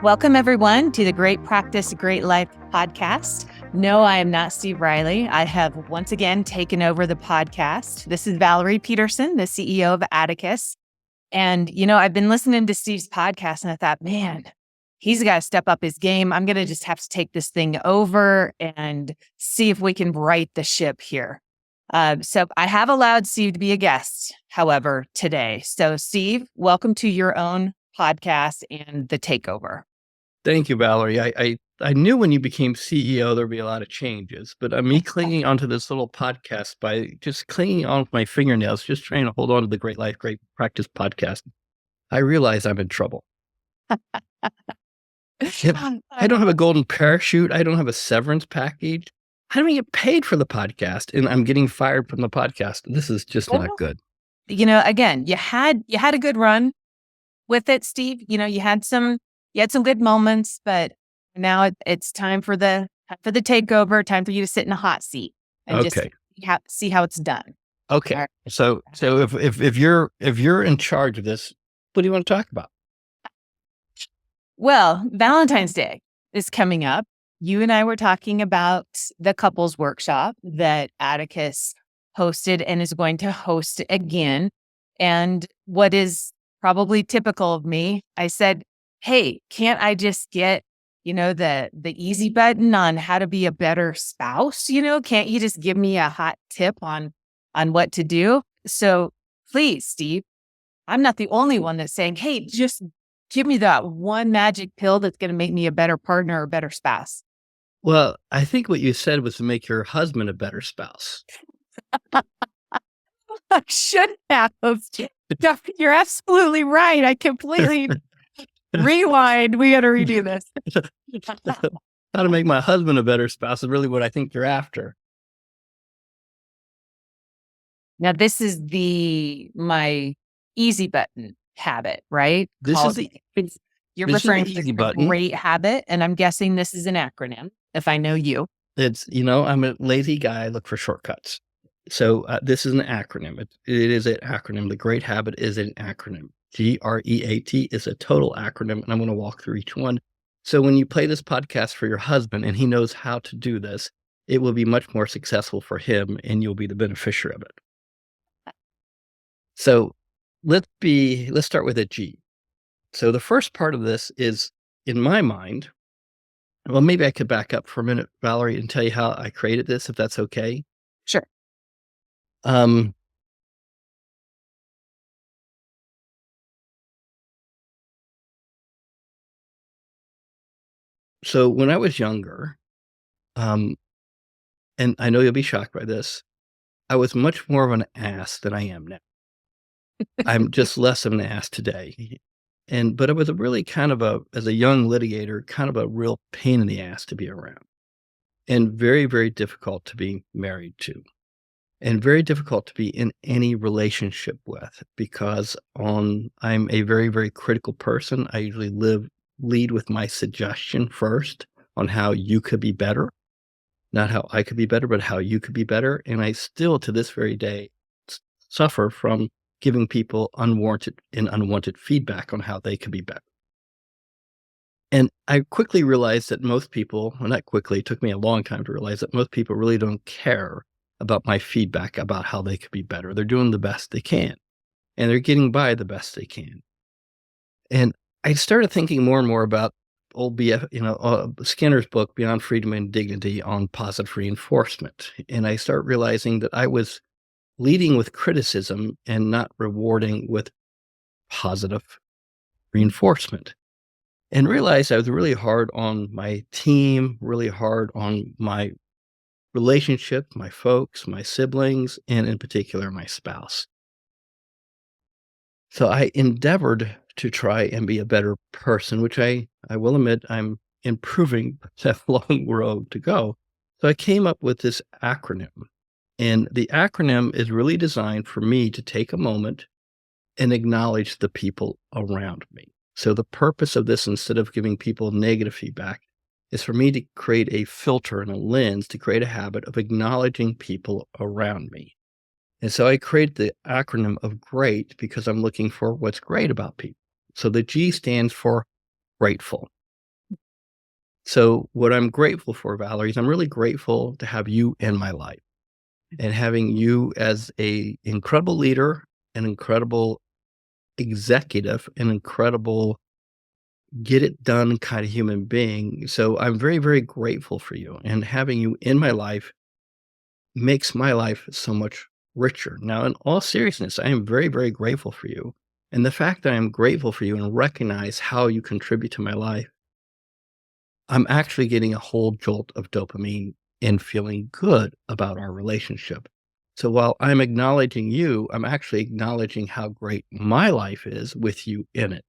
Welcome, everyone, to the Great Practice, Great Life podcast. No, I am not Steve Riley. I have once again taken over the podcast. This is Valerie Peterson, the CEO of Atticus. And, I've been listening to Steve's podcast and I thought, man, he's got to step up his game. I'm going to just have to take this thing over and see if we can right the ship here. So I have allowed Steve to be a guest, however, today. So Steve, welcome to your own podcast and the takeover. Thank you, Valerie. I knew when you became CEO, there'd be a lot of changes, but me clinging onto this little podcast by just clinging on with my fingernails, just trying to hold on to the Great Life, Great Practice podcast, I realize I'm in trouble. I don't have a golden parachute. I don't have a severance package. I don't even get paid for the podcast, and I'm getting fired from the podcast. This is just not good. Again, you had a good run with it, Steve. You had some good moments, but now it's time for the takeover. Time for you to sit in a hot seat and just see how it's done. Okay. Right. So if you're in charge of this, what do you want to talk about? Well, Valentine's Day is coming up. You and I were talking about the couples workshop that Atticus hosted and is going to host again. And what is probably typical of me, I said, hey, can't I just get, the easy button on how to be a better spouse? Can't you just give me a hot tip on what to do? So please, Steve, I'm not the only one that's saying, hey, just give me that one magic pill that's going to make me a better partner or a better spouse. Well, I think what you said was to make your husband a better spouse. I should have. You're absolutely right. I completely rewind. We got to redo this. How to make my husband a better spouse is really what I think you're after. Now, this is my easy button habit, right? You're referring to the great habit, and I'm guessing this is an acronym, if I know you. It's, I'm a lazy guy. I look for shortcuts. So this is an acronym. It is an acronym. The Great Habit is an acronym. GREAT is a total acronym, and I'm going to walk through each one. So when you play this podcast for your husband and he knows how to do this, it will be much more successful for him, and you'll be the beneficiary of it. So let's start with a G. So the first part of this is, in my mind, well, maybe I could back up for a minute, Valerie, and tell you how I created this, if that's okay. Sure. So when I was younger, and I know you'll be shocked by this, I was much more of an ass than I am now. I'm just less of an ass today. But it was a really as a young litigator, kind of a real pain in the ass to be around, and very, very difficult to be married to, and very difficult to be in any relationship with, because I'm a very, very critical person. I usually lead with my suggestion first on how you could be better, not how I could be better, but how you could be better. And I still, to this very day, suffer from giving people unwanted feedback on how they could be better. And I quickly realized that most people, well, not quickly, it took me a long time to realize that most people really don't care about my feedback about how they could be better. They're doing the best they can, and they're getting by the best they can. And I started thinking more and more about old Skinner's book, Beyond Freedom and Dignity, on positive reinforcement. And I start realizing that I was leading with criticism and not rewarding with positive reinforcement, and realized I was really hard on my team, really hard on my relationship, my folks, my siblings, and in particular, my spouse. So I endeavored to try and be a better person, which I will admit I'm improving, but have a long road to go. So I came up with this acronym. And the acronym is really designed for me to take a moment and acknowledge the people around me. So the purpose of this, instead of giving people negative feedback, is for me to create a filter and a lens to create a habit of acknowledging people around me. And so I created the acronym of GREAT because I'm looking for what's great about people. So the G stands for grateful. So what I'm grateful for, Valerie, is I'm really grateful to have you in my life and having you as a incredible leader, an incredible executive, an incredible get it done kind of human being. So I'm very, very grateful for you. And having you in my life makes my life so much richer. Now, in all seriousness, I am very, very grateful for you. And the fact that I'm grateful for you and recognize how you contribute to my life, I'm actually getting a whole jolt of dopamine and feeling good about our relationship. So while I'm acknowledging you, I'm actually acknowledging how great my life is with you in it.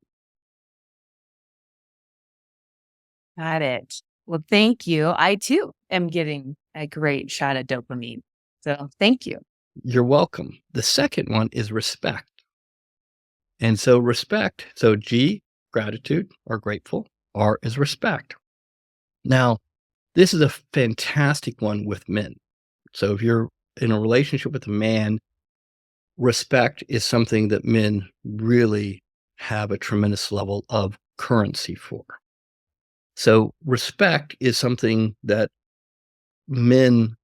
Got it. Well, thank you. I too am getting a great shot of dopamine. So thank you. You're welcome. The second one is respect. And so respect, so G, gratitude or grateful, R is respect. Now, this is a fantastic one with men. So if you're in a relationship with a man, respect is something that men really have a tremendous level of currency for. So respect is something that men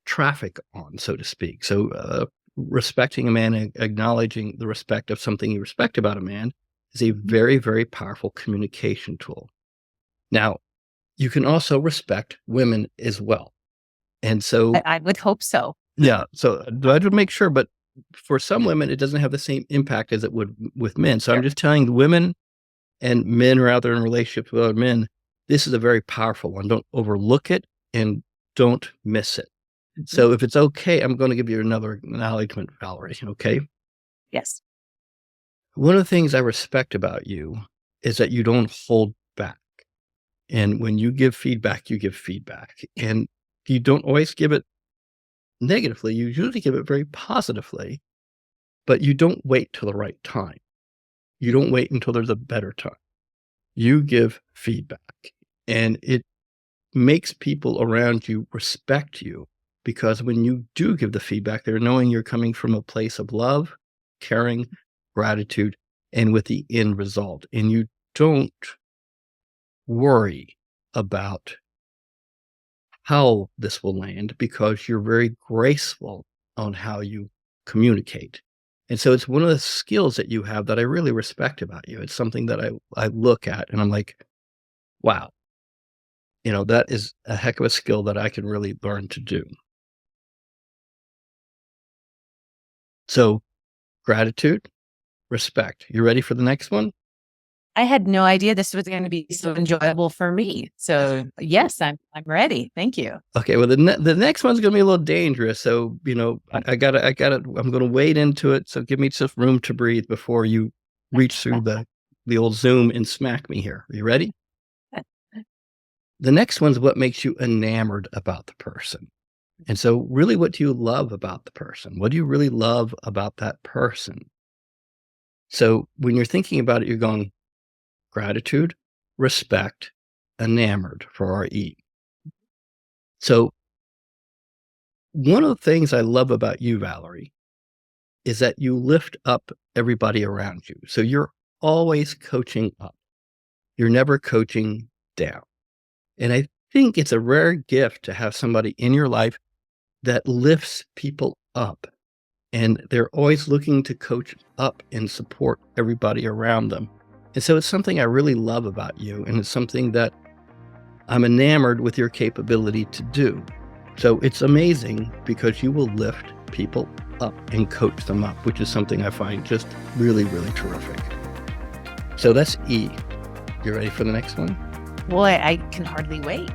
traffic on, so to speak. So respecting a man and acknowledging the respect of something you respect about a man is a very, very powerful communication tool. Now, you can also respect women as well. And so, I would hope so. yeah, so I would make sure, but for some women, it doesn't have the same impact as it would with men. So I'm Sure. just telling the women and men rather in relationships with other men, this is a very powerful one. Don't overlook it and don't miss it. Mhm. So if it's okay, I'm going to give you another acknowledgement, Valerie. Okay. Yes. One of the things I respect about you is that you don't hold back. And when you give feedback, you give feedback. And you don't always give it negatively. You usually give it very positively, but you don't wait till the right time. You don't wait until there's a better time. You give feedback and it makes people around you respect you because when you do give the feedback, they're knowing you're coming from a place of love, caring, gratitude, and with the end result. And you don't worry about how this will land because you're very graceful on how you communicate. And so it's one of the skills that you have that I really respect about you. It's something that I look at and I'm like, wow, that is a heck of a skill that I can really learn to do. So gratitude, respect. You ready for the next one? I had no idea this was going to be so enjoyable for me. So yes, I'm ready. Thank you. Okay. Well, the next one's going to be a little dangerous. So, I gotta, I'm going to wade into it. So give me just room to breathe before you reach through the old Zoom and smack me here. Are you ready? The next one's what makes you enamored about the person. And so really, what do you love about the person? What do you really love about that person? So when you're thinking about it, you're going gratitude, respect, enamored for our E. So one of the things I love about you, Valerie, is that you lift up everybody around you. So you're always coaching up. You're never coaching down. And I think it's a rare gift to have somebody in your life that lifts people up. And they're always looking to coach up and support everybody around them. And so it's something I really love about you. And it's something that I'm enamored with your capability to do. So it's amazing because you will lift people up and coach them up, which is something I find just really, really terrific. So that's E. You ready for the next one? Boy, I can hardly wait.